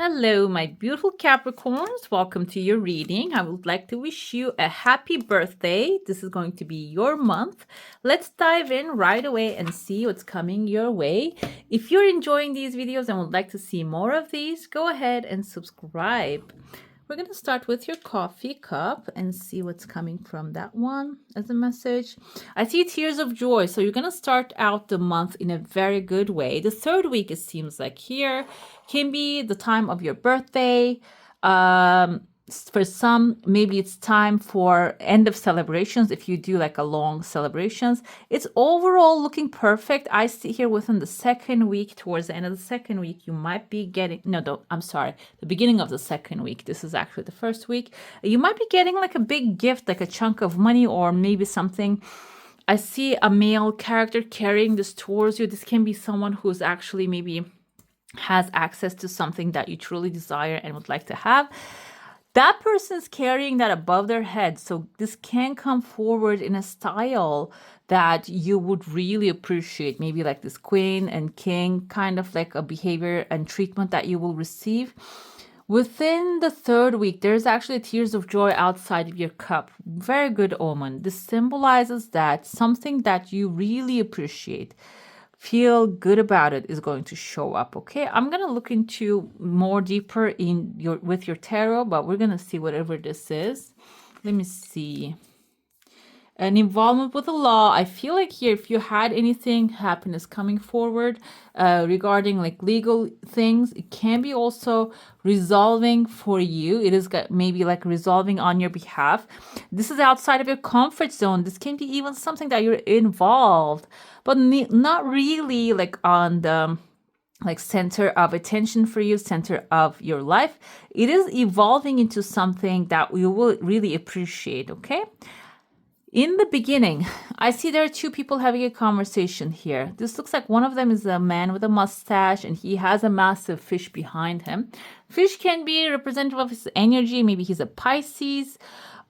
Hello, my beautiful Capricorns. Welcome to your reading. I would like to wish you a happy birthday. This is going to be your month. Let's dive in right away and see what's coming your way. If you're enjoying these videos and would like to see more of these, go ahead and subscribe. We're going to start with your coffee cup and see what's coming from that one as a message. I see tears of joy. So you're going to start out the month in a very good way. The third week, it seems like here, can be the time of your birthday. For some, maybe it's time for end of celebrations. If you do like a long celebrations, it's overall looking perfect. I see here within the second week, towards the end of the second week, you might be getting, I'm sorry, the beginning of the second week. This is actually the first week. You might be getting like a big gift, like a chunk of money, or maybe something. I see a male character carrying this towards you. This can be someone who's actually maybe has access to something that you truly desire and would like to have. That person's carrying that above their head. So this can come forward in a style that you would really appreciate. Maybe like this queen and king kind of like a behavior and treatment that you will receive. Within the third week, there's actually tears of joy outside of your cup. Very good omen. This symbolizes that something that you really appreciate, feel good about it, is going to show up. Okay, I'm gonna look into more deeper in with your tarot, but we're gonna see whatever this is. Let me see. An involvement with the law. I feel like here, if you had anything happiness coming forward regarding like legal things, it can be also resolving for you. It is maybe like resolving on your behalf. This is outside of your comfort zone. This can be even something that you're involved, but not really like on the like center of attention for you, center of your life. It is evolving into something that you will really appreciate. Okay. In the beginning, I see there are two people having a conversation here. This looks like one of them is a man with a mustache and he has a massive fish behind him. Fish can be representative of his energy. Maybe he's a Pisces.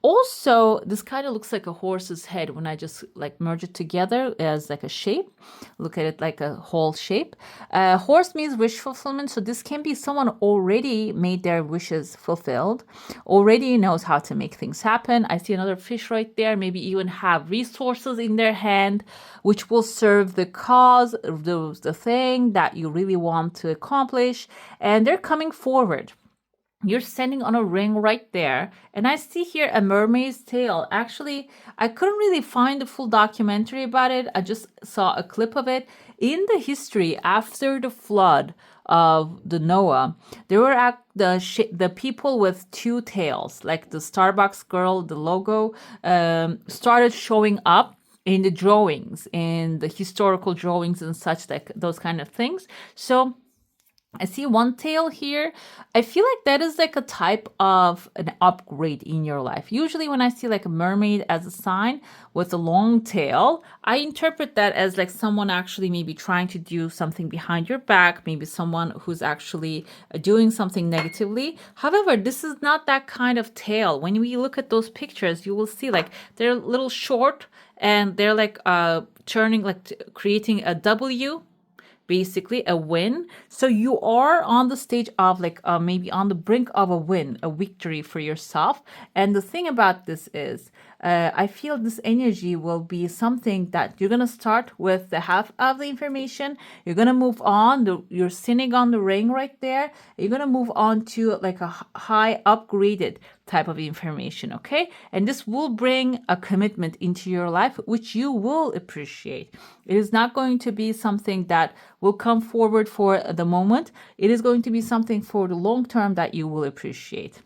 Also, this kind of looks like a horse's head when I just like merge it together as like a shape. Look at it like a whole shape. Horse means wish fulfillment. So this can be someone already made their wishes fulfilled, already knows how to make things happen. I see another fish right there, maybe even have resources in their hand, which will serve the cause, the thing that you really want to accomplish. And they're coming forward. You're standing on a ring right there. And I see here a mermaid's tail. Actually, I couldn't really find the full documentary about it. I just saw a clip of it. In the history, after the flood of the Noah, there were the people with two tails, like the Starbucks girl, the logo, started showing up in the drawings, in the historical drawings and such, like those kind of things. So I see one tail here. I feel like that is like a type of an upgrade in your life. Usually when I see like a mermaid as a sign with a long tail, I interpret that as like someone actually maybe trying to do something behind your back, maybe someone who's actually doing something negatively. However, this is not that kind of tail. When we look at those pictures, you will see like they're a little short and they're like turning, like creating a W, basically a win. So you are on the stage of like maybe on the brink of a win, a victory for yourself. And the thing about this is I feel this energy will be something that you're going to start with the half of the information. You're going to move on. You're sitting on the ring right there. You're going to move on to like a high upgraded type of information. Okay. And this will bring a commitment into your life, which you will appreciate. It is not going to be something that will come forward for the moment. It is going to be something for the long term that you will appreciate.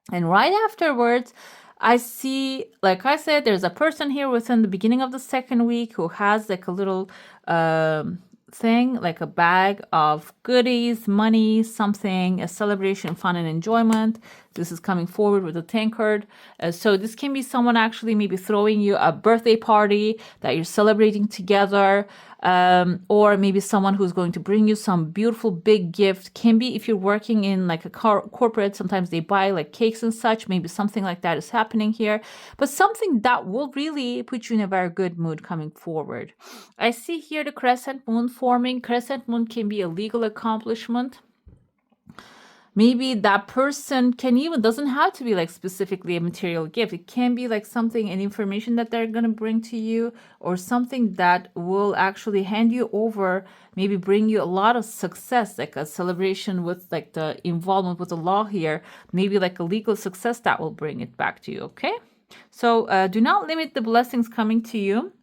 And right afterwards, I see, like I said, there's a person here within the beginning of the second week who has like a little thing, like a bag of goodies, money, something, a celebration, fun, and enjoyment. This is coming forward with a tankard. So this can be someone actually maybe throwing you a birthday party that you're celebrating together. Or maybe someone who's going to bring you some beautiful big gift. Can be if you're working in like a corporate, sometimes they buy like cakes and such. Maybe something like that is happening here, but something that will really put you in a very good mood coming forward. I see here the crescent moon forming. Crescent moon can be a legal accomplishment. maybe that person can even doesn't have to be like specifically a material gift. It can be like something, an information that they're going to bring to you, or something that will actually hand you over, maybe bring you a lot of success, like a celebration with like the involvement with the law here, maybe like a legal success that will bring it back to you. Okay, so do not limit the blessings coming to you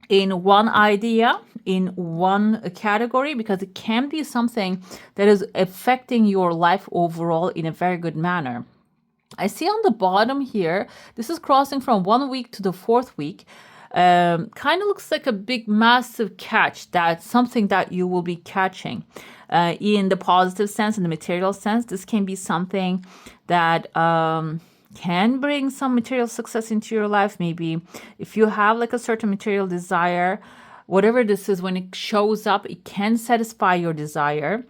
in one idea, in one category, because it can be something that is affecting your life overall in a very good manner. I see on the bottom here, this is crossing from 1 week to the 4th week. Kind of looks like a big, massive catch. That's something that you will be catching. In the positive sense, in the material sense, this can be something that can bring some material success into your life. Maybe if you have like a certain material desire, whatever this is, when it shows up, it can satisfy your desire.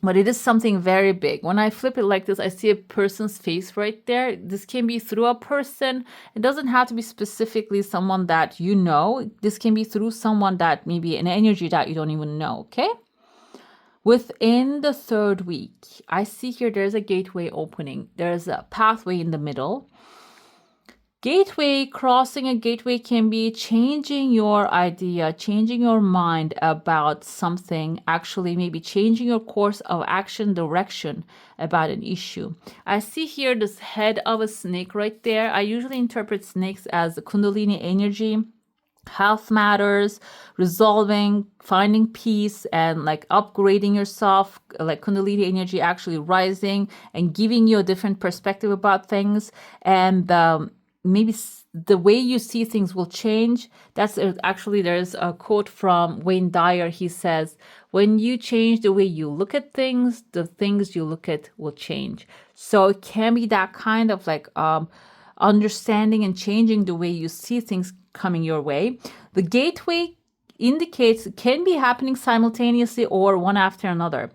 But it is something very big. When I flip it like this, I see a person's face right there. This can be through a person. It doesn't have to be specifically someone that you know. This can be through someone that maybe an energy that you don't even know, okay? Within the 3rd week, I see here there's a gateway opening. There's a pathway in the middle. Gateway, crossing a gateway can be changing your idea, changing your mind about something, actually maybe changing your course of action, direction about an issue. I see here this head of a snake right there. I usually interpret snakes as the Kundalini energy. Health matters, resolving, finding peace, and like upgrading yourself, like Kundalini energy actually rising and giving you a different perspective about things. And maybe the way you see things will change. That's actually, there's a quote from Wayne Dyer. He says, when you change the way you look at things, the things you look at will change. So it can be that kind of like understanding and changing the way you see things coming your way. The gateway indicates it can be happening simultaneously or one after another.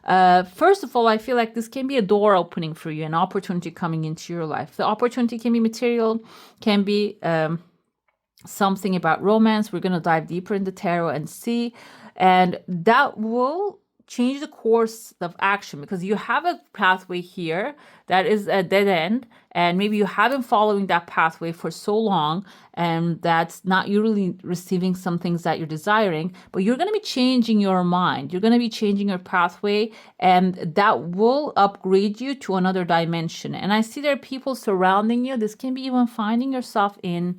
First of all, I feel like this can be a door opening for you, an opportunity coming into your life. The opportunity can be material, can be something about romance. We're going to dive deeper in the tarot and see. And that will change the course of action, because you have a pathway here that is a dead end, and maybe you have been following that pathway for so long, and that's not you really receiving some things that you're desiring, but you're going to be changing your mind. You're going to be changing your pathway, and that will upgrade you to another dimension. And I see there are people surrounding you. This can be even finding yourself in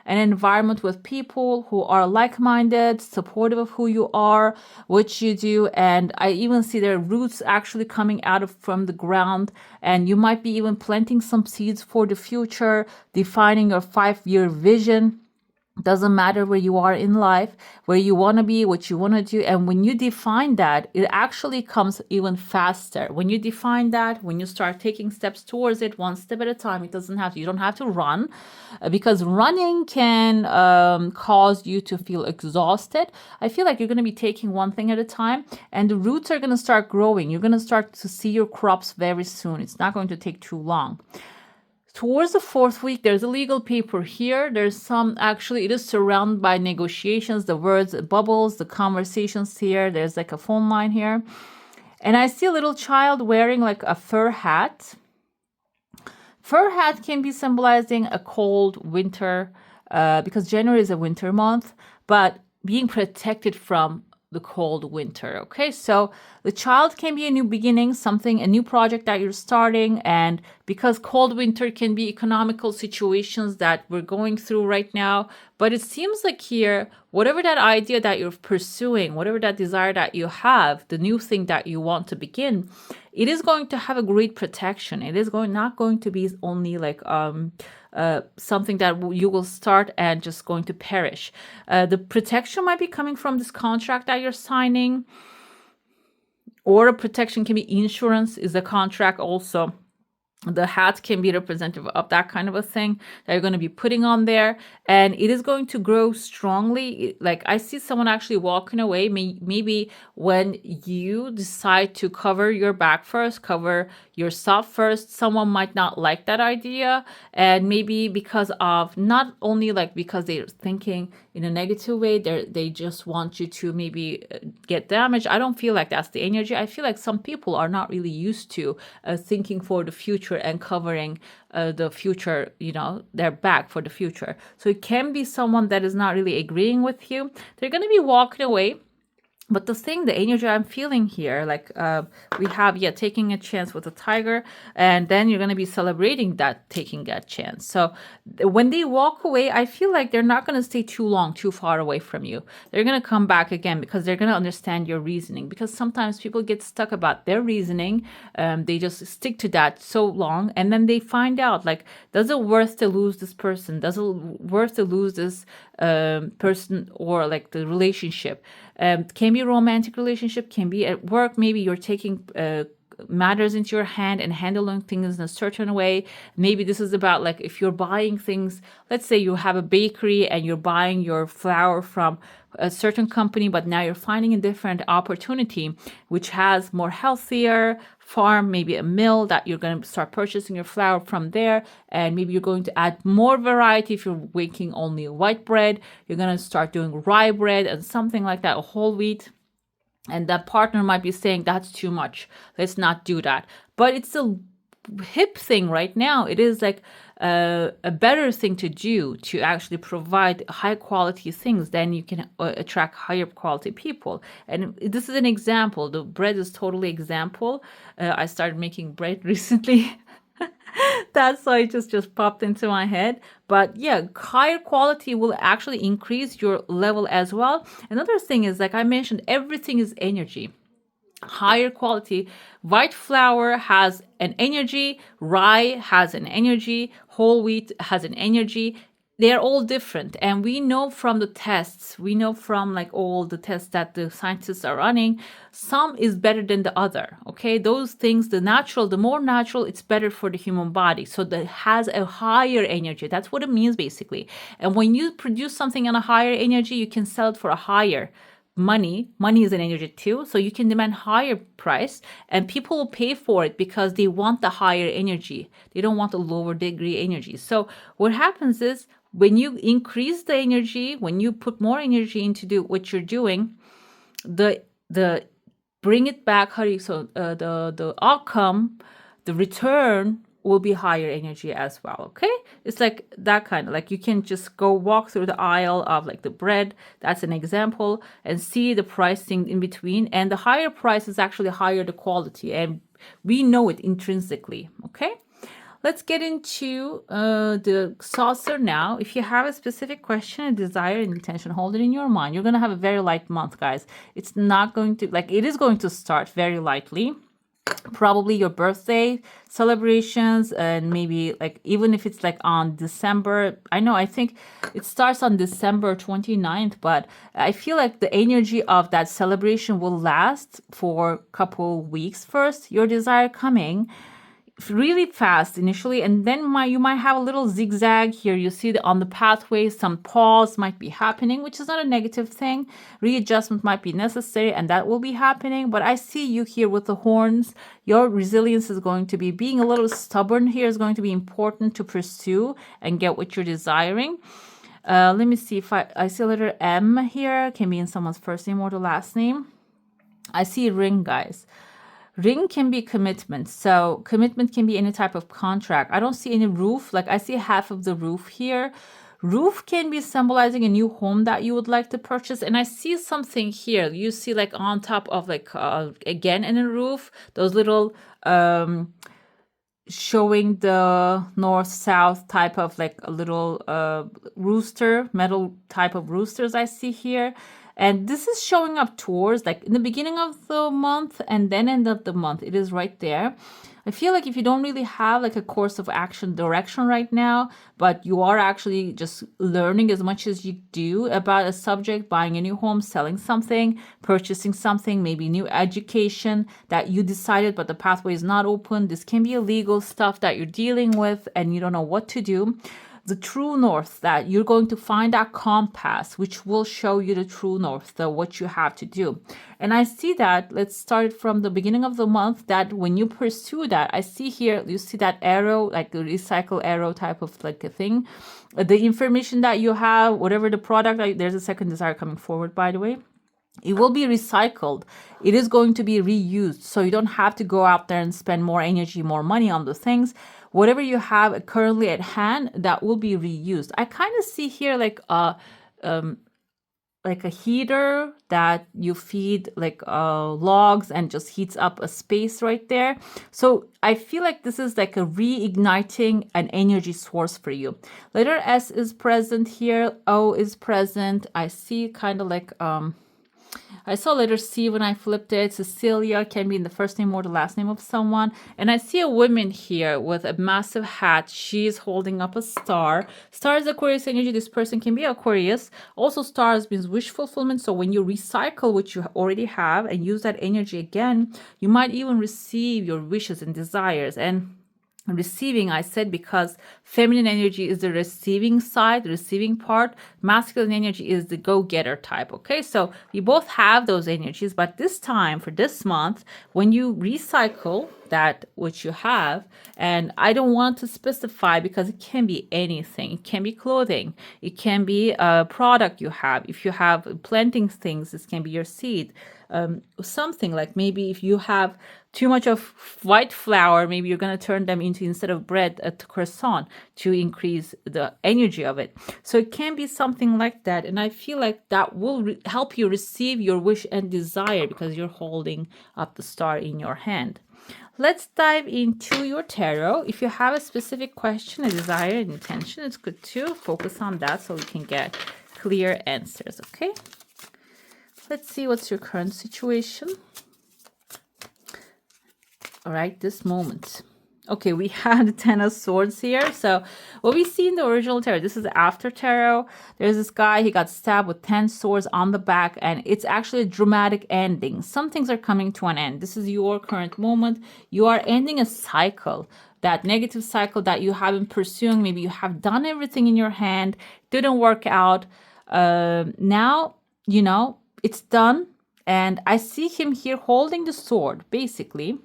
an environment with people who are like-minded, supportive of who you are, what you do. And I even see their roots actually coming out from the ground. And you might be even planting some seeds for the future, defining your 5-year vision. Doesn't matter where you are in life, where you want to be, what you want to do. And when you define that, it actually comes even faster. When you define that, when you start taking steps towards it, one step at a time, you don't have to run, because running can cause you to feel exhausted. I feel like you're going to be taking one thing at a time, and the roots are going to start growing. You're going to start to see your crops very soon. It's not going to take too long. Towards the 4th week, there's a legal paper here. There's some, actually, it is surrounded by negotiations, the words, bubbles, the conversations here. There's like a phone line here. And I see a little child wearing like a fur hat. Fur hat can be symbolizing a cold winter, because January is a winter month, but being protected from the cold winter. Okay, so the child can be a new beginning, something, a new project that you're starting. And because cold winter can be economical situations that we're going through right now, but it seems like here, whatever that idea that you're pursuing, whatever that desire that you have, the new thing that you want to begin, it is going to have a great protection. It is not going to be only like something that you will start and just going to perish. The protection might be coming from this contract that you're signing, or a protection can be insurance is a contract also. The hat can be representative of that kind of a thing that you're going to be putting on there, and it is going to grow strongly. Like I see someone actually walking away, maybe when you decide to cover your back first, cover yourself first, someone might not like that idea, and maybe because of, not only like because they're thinking in a negative way, they just want you to maybe get damaged. I don't feel like that's the energy. I feel like some people are not really used to thinking for the future and covering the future, their back for the future. So it can be someone that is not really agreeing with you. They're going to be walking away. But the energy I'm feeling here, like we have, taking a chance with a tiger, and then you're going to be celebrating that, taking that chance. So when they walk away, I feel like they're not going to stay too long, too far away from you. They're going to come back again because they're going to understand your reasoning. Because sometimes people get stuck about their reasoning. They just stick to that so long, and then they find out, like, does it worth to lose this person? Does it worth to lose this person, or like the relationship? Can be a romantic relationship, can be at work. Maybe you're taking matters into your hand and handling things in a certain way. Maybe this is about, like, if you're buying things, let's say you have a bakery and you're buying your flour from a certain company, but now you're finding a different opportunity which has more healthier farm, maybe a mill, that you're going to start purchasing your flour from there. And maybe you're going to add more variety. If you're making only white bread, you're going to start doing rye bread and something like that, a whole wheat. And that partner might be saying, that's too much, let's not do that. But it's a hip thing right now. It is like a better thing to do, to actually provide high quality things. Then you can attract higher quality people. And this is an example. The bread is totally example. I started making bread recently. That's why it just popped into my head. But yeah, higher quality will actually increase your level as well. Another thing is, like I mentioned, everything is energy. Higher quality, white flour has an energy, rye has an energy, whole wheat has an energy. They're all different, and we know from the tests, we know from like all the tests that the scientists are running, some is better than the other. Okay, those things, the more natural, it's better for the human body. So that has a higher energy. That's what it means basically. And when you produce something on a higher energy, you can sell it for a higher money is an energy too, so you can demand higher price, and people will pay for it because they want the higher energy. They don't want the lower degree energy. So what happens is, when you increase the energy, when you put more energy into do what you're doing, the bring it back, the outcome, the return will be higher energy as well. Okay, it's like that kind of, like, you can just go walk through the aisle of like the bread, that's an example, and see the pricing in between, and the higher price is actually higher the quality, and we know it intrinsically. Okay, let's get into the saucer now. If you have a specific question, a desire, an intention, hold it in your mind. You're going to have a very light month, guys. It's not going to, like, it is going to start very lightly. Probably your birthday celebrations, and maybe like, even if it's like on December, I think it starts on December 29th, but I feel like the energy of that celebration will last for a couple weeks first. Your desire coming really fast initially, and then you might have a little zigzag here. You see that on the pathway some pause might be happening, which is not a negative thing. Readjustment might be necessary, and that will be happening. But I see you here with the horns. Your resilience is going to be, being a little stubborn here is going to be important to pursue and get what you're desiring. Let me see if I see a letter M here. Can be in someone's first name or the last name. I see ring, guys. Ring can be commitment. So commitment can be any type of contract. I don't see any roof. Like, I see half of the roof here. Roof can be symbolizing a new home that you would like to purchase. And I see something here. You see, like, on top of, like, again, in a roof, those little showing the north-south type of, like, a little rooster, metal type of roosters I see here. And this is showing up towards like in the beginning of the month and then end of the month. It is right there. I feel like if you don't really have like a course of action direction right now, but you are actually just learning as much as you do about a subject, buying a new home, selling something, purchasing something, maybe new education that you decided, but the pathway is not open. This can be illegal stuff that you're dealing with and you don't know what to do. The true north, that you're going to find that compass which will show you the true north, the what you have to do. And I see that, let's start from the beginning of the month, that when you pursue that, I see here, you see that arrow, like the recycle arrow type of like a thing. The information that you have, whatever the product, there's a second desire coming forward, by the way. It will be recycled. It is going to be reused. So you don't have to go out there and spend more energy, more money on the things. Whatever you have currently at hand, that will be reused. I kind of see here like a heater that you feed like logs and just heats up a space right there. So I feel like this is like a reigniting an energy source for you. Letter S is present here. O is present. I see kind of like I saw letter C when I flipped it. Cecilia can be in the first name or the last name of someone. And I see a woman here with a massive hat. She's holding up a star. Star is Aquarius energy. This person can be Aquarius. Also, stars means wish fulfillment. So when you recycle what you already have and use that energy again, you might even receive your wishes and desires. And receiving, I said, because feminine energy is the receiving side, the receiving part. Masculine energy is the go-getter type. Okay, so we both have those energies, but this time for this month, when you recycle that which you have, and I don't want to specify because it can be anything. It can be clothing, it can be a product you have. If you have planting things, this can be your seed. Something like maybe if you have too much of white flour, maybe you're going to turn them into, instead of bread, a croissant to increase the energy of it. So it can be something like that. And I feel like that will help you receive your wish and desire because you're holding up the star in your hand. Let's dive into your tarot. If you have a specific question, a desire, an intention, it's good to focus on that so we can get clear answers, okay? Let's see what's your current situation. All right, this moment. Okay, we had the Ten of Swords here. So what we see in the original tarot, this is after tarot. There's this guy, he got stabbed with 10 swords on the back, and it's actually a dramatic ending. Some things are coming to an end. This is your current moment. You are ending a cycle, that negative cycle that you have been pursuing. Maybe you have done everything in your hand, didn't work out. Now, you know, it's done. And I see him here holding the sword, basically.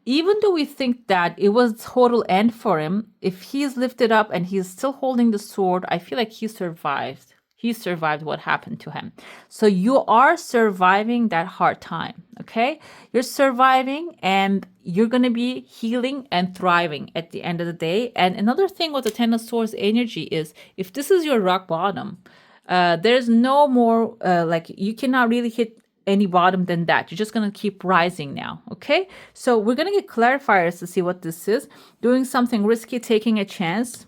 Even though we think that it was total end for him, if he's lifted up and he's still holding the sword, I feel like he survived. He survived what happened to him. So you are surviving that hard time, okay? You're surviving and you're going to be healing and thriving at the end of the day. And another thing with the Ten of Swords energy is, if this is your rock bottom, there's no more, like you cannot really hit any bottom than that. You're just going to keep rising now, okay? So we're going to get clarifiers to see what this is. Doing something risky, taking a chance.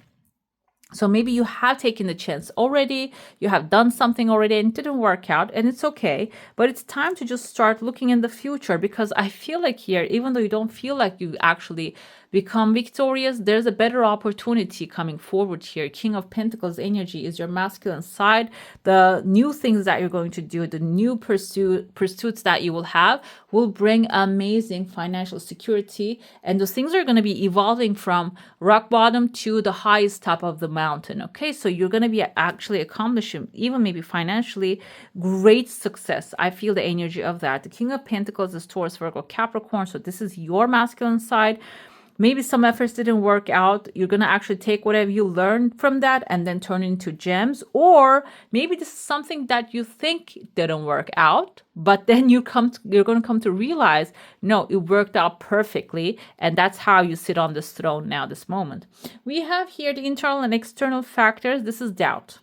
So maybe you have taken the chance already, you have done something already and it didn't work out, and it's okay. But it's time to just start looking in the future, because I feel like here, even though you don't feel like you actually become victorious, there's a better opportunity coming forward here. King of Pentacles energy is your masculine side. The new things that you're going to do, the new pursuits that you will have, will bring amazing financial security. And those things are going to be evolving from rock bottom to the highest top of the mountain. Okay, so you're going to be actually accomplishing, even maybe financially, great success. I feel the energy of that. The King of Pentacles is Taurus, Virgo, Capricorn. So this is your masculine side. Maybe some efforts didn't work out. You're going to actually take whatever you learned from that and then turn it into gems. Or maybe this is something that you think didn't work out, but then you're going to come to realize, no, it worked out perfectly. And that's how you sit on this throne now, this moment. We have here the internal and external factors. This is doubt.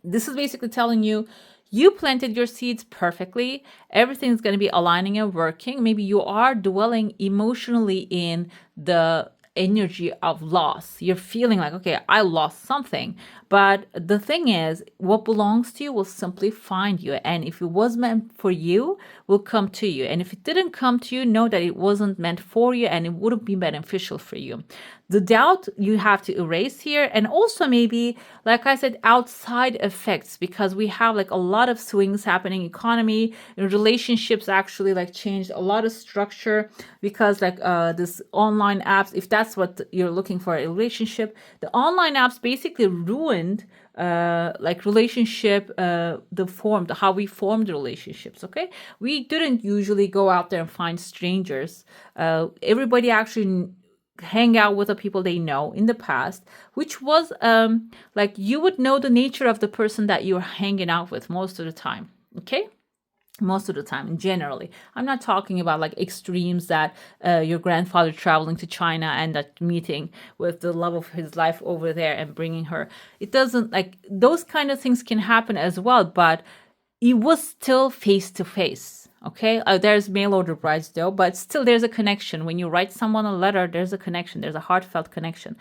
This is basically telling you, you planted your seeds perfectly. Everything's going to be aligning and working. Maybe you are dwelling emotionally in the energy of loss. You're feeling like, okay, I lost something. But the thing is, what belongs to you will simply find you. And if it was meant for you, will come to you. And if it didn't come to you, know that it wasn't meant for you and it wouldn't be beneficial for you. The doubt you have to erase here. And also maybe, like I said, outside effects, because we have like a lot of swings happening, economy, relationships actually like changed a lot of structure because like this online apps, if that's what you're looking for, a relationship, the online apps basically ruined like relationship, how we formed relationships. Okay, we didn't usually go out there and find strangers. Everybody actually hang out with the people they know in the past, which was like you would know the nature of the person that you're hanging out with most of the time. Okay, most of the time, and generally, I'm not talking about like extremes that your grandfather traveling to China and that meeting with the love of his life over there and bringing her. It doesn't, like, those kind of things can happen as well, but it was still face to face. Okay, there's mail order brides though, but still there's a connection. When you write someone a letter, there's a connection, there's a heartfelt connection.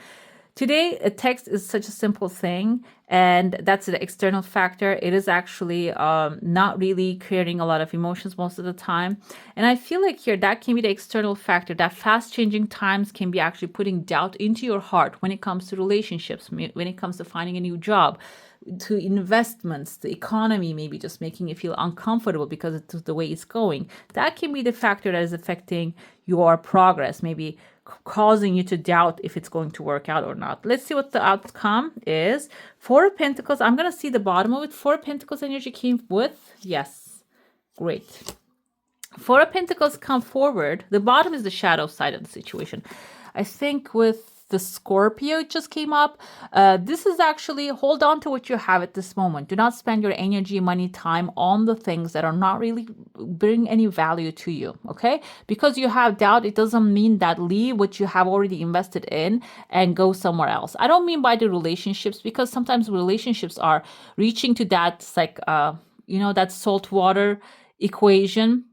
Today, a text is such a simple thing, and that's the external factor. It is actually not really creating a lot of emotions most of the time. And I feel like here, that can be the external factor, that fast changing times can be actually putting doubt into your heart when it comes to relationships, when it comes to finding a new job, to investments, the economy, maybe just making you feel uncomfortable because it's the way it's going. That can be the factor that is affecting your progress, maybe causing you to doubt if it's going to work out or not. Let's see what the outcome is. Four of Pentacles. I'm going to see the bottom of it. Four of Pentacles energy came with. Yes. Great. Four of Pentacles come forward. The bottom is the shadow side of the situation. I think with the Scorpio just came up. This is actually, hold on to what you have at this moment. Do not spend your energy, money, time on the things that are not really bring any value to you. Okay, because you have doubt, it doesn't mean that leave what you have already invested in and go somewhere else. I don't mean by the relationships, because sometimes relationships are reaching to that, like that salt water equation.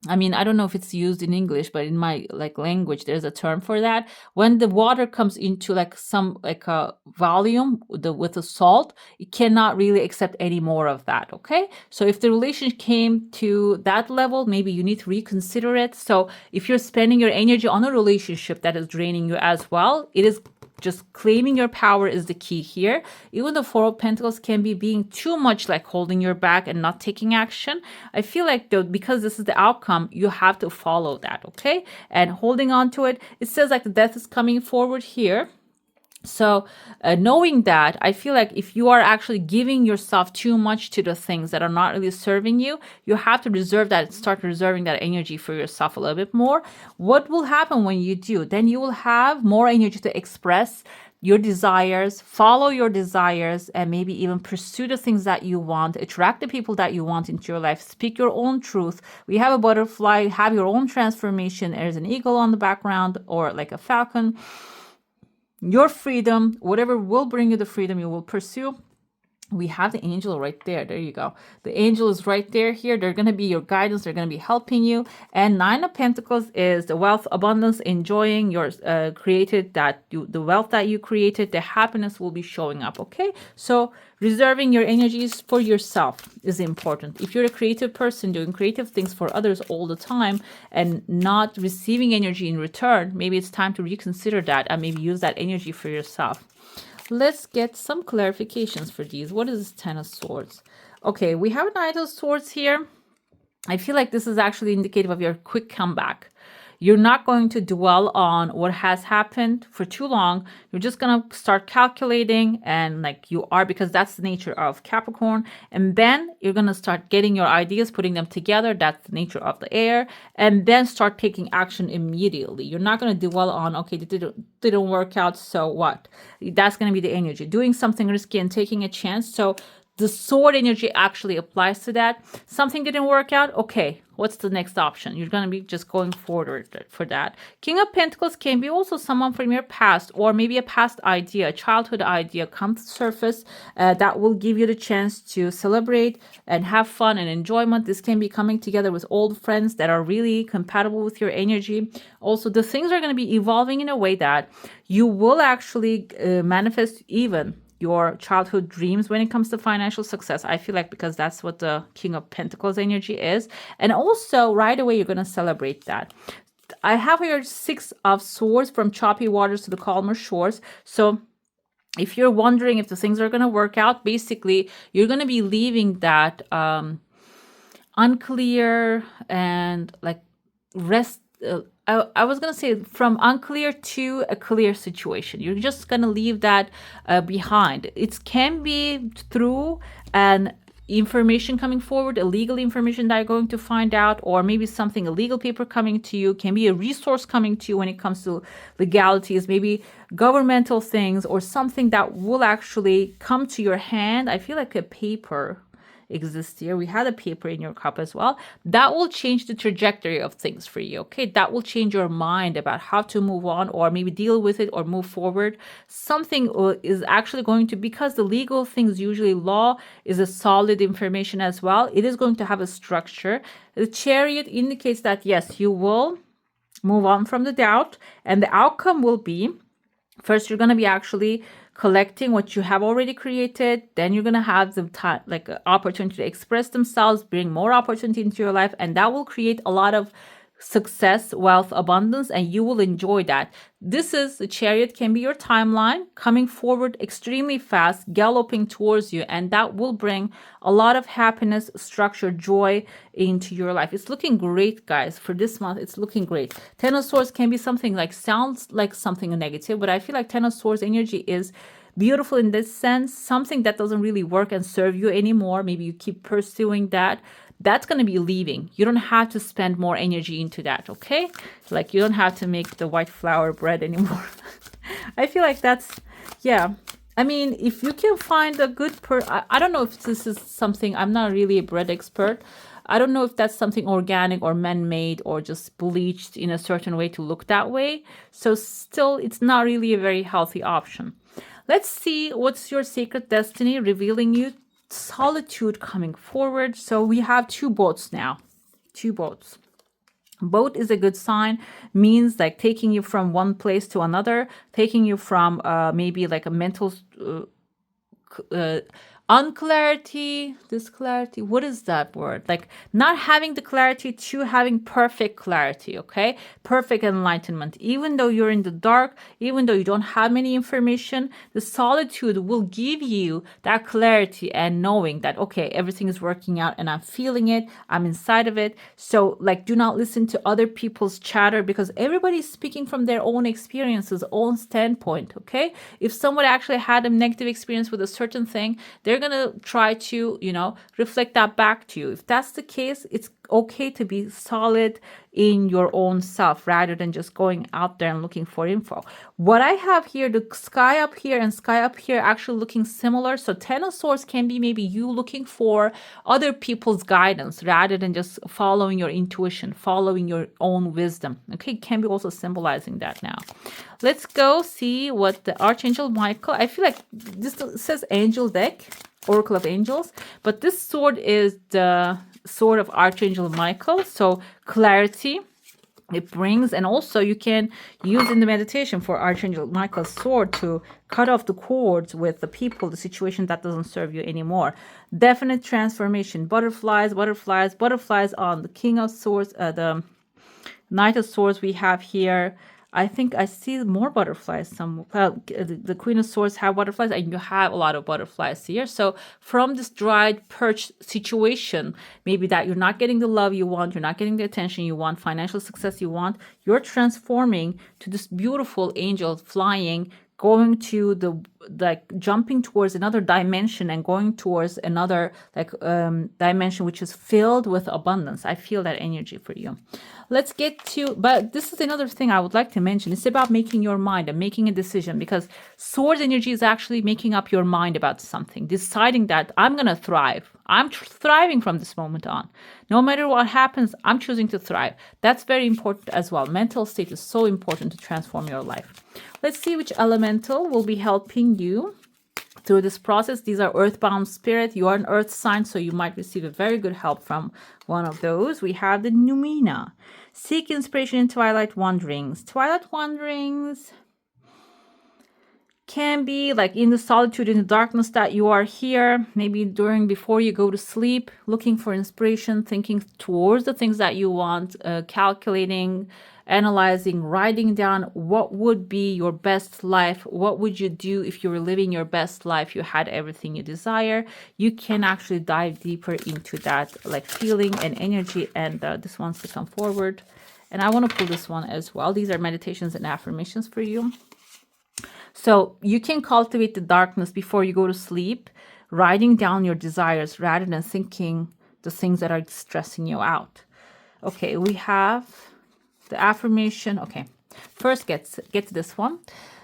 I mean, I don't know if it's used in English, but in my like language, there's a term for that. When the water comes into like some like a volume with the salt, it cannot really accept any more of that. Okay, so if the relationship came to that level, maybe you need to reconsider it. So if you're spending your energy on a relationship that is draining you as well, it is just claiming your power is the key here. Even the Four of Pentacles can be being too much like holding your back and not taking action. I feel like though, because this is the outcome, you have to follow that, okay? And holding on to it, it says like the death is coming forward here. So knowing that, I feel like if you are actually giving yourself too much to the things that are not really serving you, you have to reserve that, start reserving that energy for yourself a little bit more. What will happen when you do? Then you will have more energy to express your desires, follow your desires, and maybe even pursue the things that you want, attract the people that you want into your life, speak your own truth. We have a butterfly, have your own transformation. There's an eagle on the background or like a falcon. Your freedom, whatever will bring you the freedom, you will pursue. We have the angel right there. There you go. The angel is right there here. They're going to be your guidance. They're going to be helping you. And Nine of Pentacles is the wealth, abundance, enjoying your the wealth that you created, the happiness will be showing up. Okay. So reserving your energies for yourself is important. If you're a creative person doing creative things for others all the time and not receiving energy in return, maybe it's time to reconsider that and maybe use that energy for yourself. Let's get some clarifications for these. What is this Ten of Swords? Okay, we have a Knight of Swords here. I feel like this is actually indicative of your quick comeback. You're not going to dwell on what has happened for too long. You're just going to start calculating and like you are, because that's the nature of Capricorn. And then you're going to start getting your ideas, putting them together. That's the nature of the air. And then start taking action immediately. You're not going to dwell on, okay, it didn't work out, so what? That's going to be the energy. Doing something risky and taking a chance. So the sword energy actually applies to that. Something didn't work out. Okay, what's the next option? You're going to be just going forward for that. King of Pentacles can be also someone from your past, or maybe a past idea, a childhood idea come to surface that will give you the chance to celebrate and have fun and enjoyment. This can be coming together with old friends that are really compatible with your energy. Also, the things are going to be evolving in a way that you will actually manifest even your childhood dreams when it comes to financial success. I feel like because that's what the King of Pentacles energy is. And also right away, you're going to celebrate that. I have here 6 of Swords, from choppy waters to the calmer shores. So if you're wondering if the things are going to work out, basically, you're going to be leaving that unclear and like rest. I was going to say from unclear to a clear situation. You're just going to leave that behind. It can be through an information coming forward, illegal information that you're going to find out, or maybe something, illegal paper coming to you, can be a resource coming to you when it comes to legalities, maybe governmental things, or something that will actually come to your hand. I feel like a paper exists here. We had a paper in your cup as well. That will change the trajectory of things for you. Okay, that will change your mind about how to move on, or maybe deal with it or move forward. Something is actually going to, because the legal things, usually law is a solid information as well, it is going to have a structure. The Chariot indicates that yes, you will move on from the doubt, and the outcome will be, first you're going to be actually collecting what you have already created. Then you're going to have the time, like opportunity to express themselves, bring more opportunity into your life, and that will create a lot of success, wealth, abundance, and you will enjoy that. This is the Chariot, can be your timeline coming forward extremely fast, galloping towards you, and that will bring a lot of happiness, structure, joy into your life. It's looking great, guys. For this month, it's looking great. Ten of Swords can be something like, sounds like something negative, but I feel like Ten of Swords energy is beautiful in this sense. Something that doesn't really work and serve you anymore. Maybe you keep pursuing that. That's going to be leaving. You don't have to spend more energy into that, okay? Like, you don't have to make the white flour bread anymore. I feel like that's, yeah. I mean, if you can find a good I don't know if this is something, I'm not really a bread expert. I don't know if that's something organic or man-made or just bleached in a certain way to look that way. So still, it's not really a very healthy option. Let's see what's your sacred destiny revealing you. Solitude coming forward. So we have 2 boats now. 2 boats. Boat is a good sign, means like taking you from one place to another, taking you from maybe like a mental unclarity, disclarity. What is that word? Like not having the clarity to having perfect clarity, okay? Perfect enlightenment. Even though you're in the dark, even though you don't have many information, the solitude will give you that clarity and knowing that, okay, everything is working out and I'm feeling it, I'm inside of it. So like, do not listen to other people's chatter, because everybody's speaking from their own experiences, own standpoint, okay? If someone actually had a negative experience with a certain thing, they're going to try to, reflect that back to you. If that's the case, it's okay to be solid in your own self rather than just going out there and looking for info. What I have here, the sky up here and sky up here actually looking similar. So Ten of Swords can be maybe you looking for other people's guidance rather than just following your intuition, following your own wisdom. Okay, it can be also symbolizing that now. Let's go see what the Archangel Michael, I feel like this says angel deck, Oracle of Angels, but this sword is the sword of Archangel Michael. So clarity it brings, and also you can use in the meditation for Archangel Michael's sword to cut off the cords with the people, the situation that doesn't serve you anymore. Definite transformation, butterflies, butterflies, butterflies on the King of Swords, the Knight of Swords we have here. I think I see more butterflies. The Queen of Swords have butterflies, and you have a lot of butterflies here. So from this dried perch situation, maybe that you're not getting the love you want, you're not getting the attention you want, financial success you want, you're transforming to this beautiful angel flying, going to the, like, jumping towards another dimension and going towards another, like, dimension which is filled with abundance. I feel that energy for you. Let's get to, but this is another thing I would like to mention. It's about making your mind and making a decision, because Swords energy is actually making up your mind about something, deciding that I'm going to thrive. I'm thriving from this moment on. No matter what happens, I'm choosing to thrive. That's very important as well. Mental state is so important to transform your life. Let's see which elemental will be helping you through this process. These are earthbound spirit. You are an earth sign, so you might receive a very good help from one of those. We have the Numina. Seek inspiration in twilight wanderings. Twilight wanderings can be like in the solitude, in the darkness that you are here, maybe before you go to sleep, looking for inspiration, thinking towards the things that you want, calculating, analyzing, writing down what would be your best life. What would you do if you were living your best life? You had everything you desire. You can actually dive deeper into that, like, feeling and energy. And this wants to come forward. And I want to pull this one as well. These are meditations and affirmations for you. So you can cultivate the darkness before you go to sleep, writing down your desires rather than thinking the things that are stressing you out. Okay, we have the affirmation. Okay, first get to this one.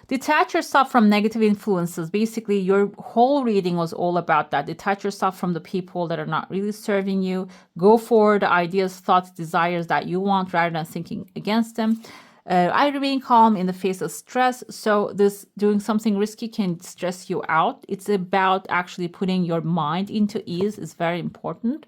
Detach yourself from negative influences. Basically, your whole reading was all about that. Detach yourself from the people that are not really serving you. Go for the ideas, thoughts, desires that you want rather than thinking against them. I remain calm in the face of stress. So this doing something risky can stress you out. It's about actually putting your mind into ease is very important.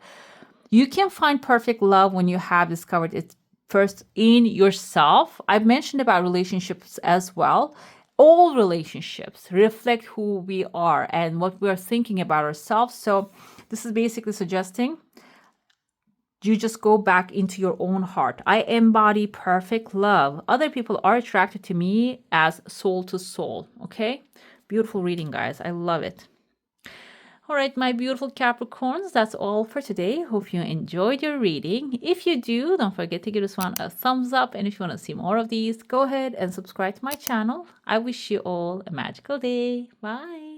You can find perfect love when you have discovered it first in yourself. I've mentioned about relationships as well. All relationships reflect who we are and what we are thinking about ourselves. So this is basically suggesting you just go back into your own heart. I embody perfect love. Other people are attracted to me as soul to soul. Okay? Beautiful reading, guys. I love it. All right, my beautiful Capricorns, that's all for today. Hope you enjoyed your reading. If you do, don't forget to give this one a thumbs up. And if you want to see more of these, go ahead and subscribe to my channel. I wish you all a magical day. Bye.